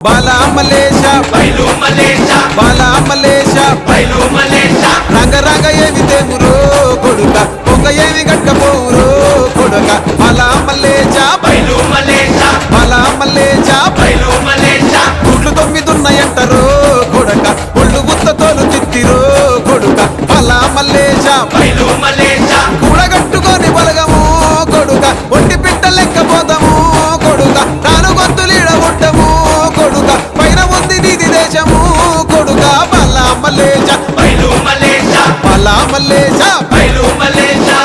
బాలా మలేషా బైలు మలేషా బాలా మలేషా బైలు మలేషా రంగ రంగ ఏమి తేమురో కొడుక పొంగ ఏమి గట్టపోరో కొడుక బాలా మలేషా బైలు మలేషా బాలా మలేషా బైలు మలేషా గుడ్లు తొమ్మిదున్నాయంటరో కొడుక ఒళ్ళు గుత్త తోలు తిత్తిరో కొడుక బాలా మలేషా బైలు మలేషా కూడగట్టుకొని బలగము కొడుక ఒంటి పిట్ట లెక్క పోదాము కొడుక తాను గొంతులీడ ఉండము కొడుక పైన ఉంది నీది దేశము కొడుక బాలా మలేషా బైలు మలేషా బాలా మలేషా బైలు మలేషా